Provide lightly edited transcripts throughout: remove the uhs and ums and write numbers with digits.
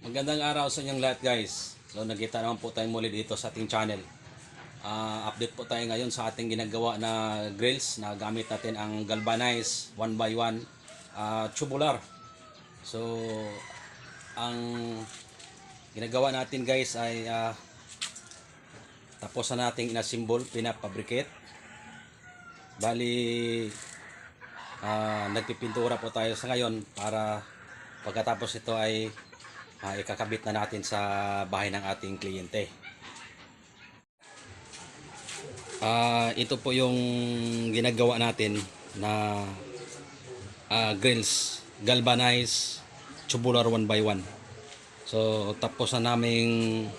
Magandang araw sa inyong lahat, guys. So nagkita naman po tayo muli dito sa ating channel. Update po tayo ngayon sa ating ginagawa na grills na gamit natin ang galvanized 1x1 tubular. So ang ginagawa natin, guys, ay tapos na nating inasimbol, pinapabricate. Bali nagpipintura po tayo sa ngayon para pagkatapos ito ay ikakabit na natin sa bahay ng ating kliyente. Ito po yung ginagawa natin na grills, galvanized tubular 1x1. So tapos na naming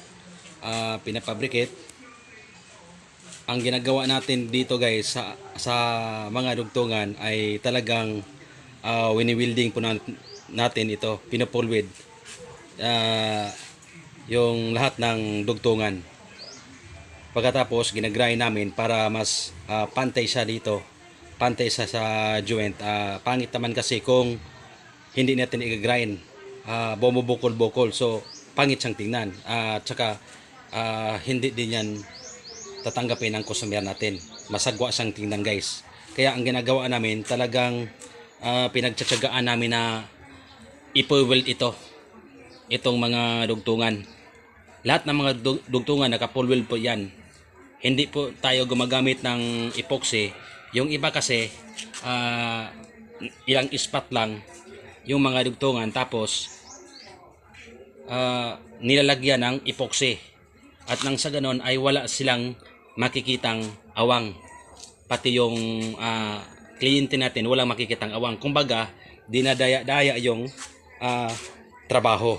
pinapabricate. Ang ginagawa natin dito, guys, sa mga dugtungan ay talagang wini-welding po natin ito, pinupulwid yung lahat ng dugtungan. Pagkatapos ginagrind namin para mas pantay siya dito, pantay sa joint. Pangit naman kasi kung hindi natin i-grind, bumubukol-bukol, so pangit siyang tingnan, at saka hindi din yan tatanggapin ng customer natin, masagwa siyang tingnan, guys. Kaya ang ginagawa namin, talagang pinagtsatsagaan namin na ipo-weld itong mga dugtungan. Lahat ng mga dugtungan naka-full weld po yan. Hindi po tayo gumagamit ng epoxy. Yung iba kasi ilang spot lang yung mga dugtungan, tapos nilalagyan ng epoxy, at nang sa ganon ay wala silang makikitang awang. Pati yung kliyente natin walang makikitang awang. Kumbaga dinadaya-daya yung trabaho.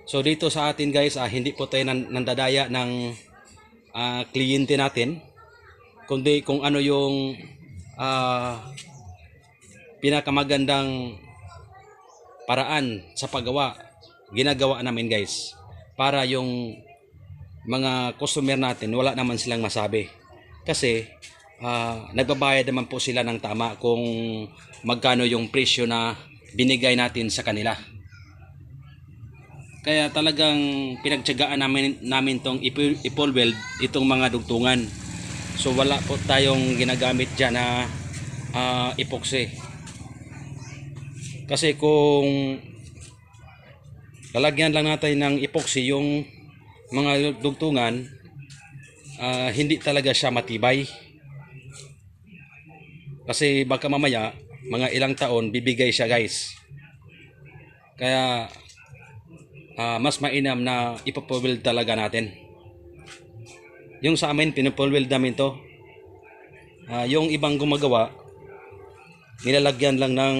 So dito sa atin, guys, hindi po tayo nandadaya ng kliyente natin, kundi kung ano yung pinakamagandang paraan sa paggawa, ginagawa namin, guys, para yung mga customer natin wala naman silang masabi. Kasi nagbabayad naman po sila ng tama kung magkano yung presyo na binigay natin sa kanila. Kaya talagang pinagtiyagaan namin tong i-full weld itong mga dugtungan. So wala po tayong ginagamit dyan na epoxy. Kasi kung lalagyan lang natin ng epoxy yung mga dugtungan, hindi talaga siya matibay. Kasi baka mamaya mga ilang taon bibigay siya, guys. Kaya mas mainam na ipopulweld talaga natin. Yung sa amin, pinupulweld namin to. Yung ibang gumagawa, nilalagyan lang ng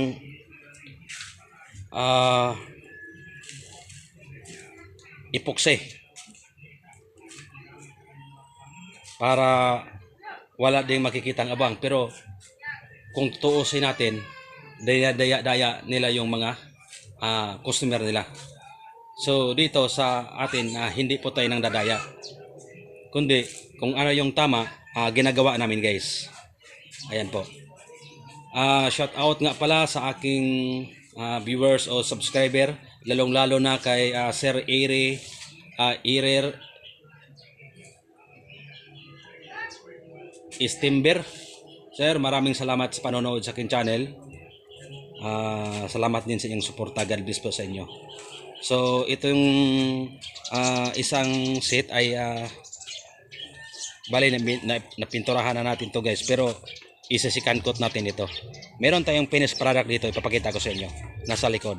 epoxy para wala ding makikitang abang. Pero kung tutuusin natin, daya-daya nila yung mga customer nila. So dito sa atin, hindi po tayo nang dadaya, kundi kung ano yung tama, ginagawa namin, guys. Ayan po. Shout out nga pala sa aking viewers o subscriber, lalong lalo na kay Sir Irer Istimber. Sir, maraming salamat sa panonood sa aking channel. Salamat din sa inyong suporta. God bless po sa inyo. So ito yung isang set ay bali napinturahan na natin to, guys, pero isa-second coat natin ito. Meron tayong finished product dito, ipapakita ko sa inyo, nasa likod.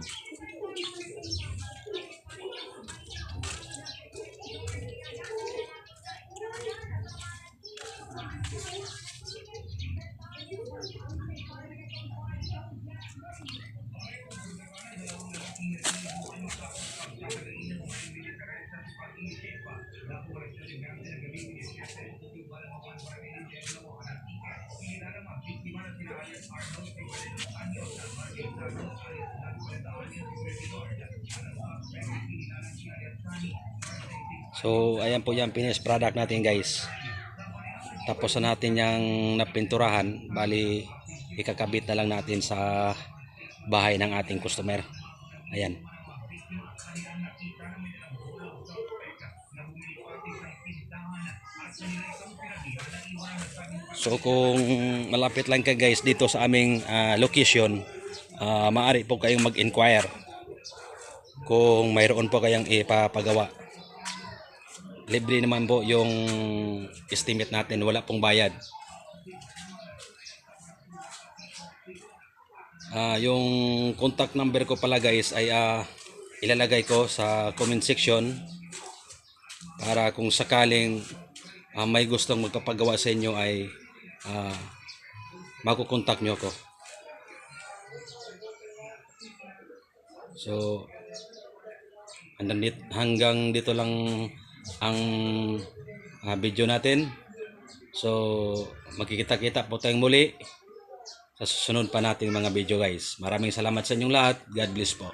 So ayan po yung finished product natin, guys. Tapos na natin yung napinturahan, bali ikakabit na lang natin sa bahay ng ating customer. Ayan. So kung malapit lang ka guys dito sa aming location, maaari po kayong mag-inquire kung mayroon po kayong ipapagawa. Libre naman po yung estimate natin, wala pong bayad. Yung contact number ko pala guys ay ilalagay ko sa comment section para kung sakaling may gustong magpapagawa sa inyo ay makukontak nyo ako. So hanggang dito lang ang video natin. So magkikita-kita po tayong muli sa susunod pa nating mga video guys. Maraming salamat sa inyong lahat. God bless po.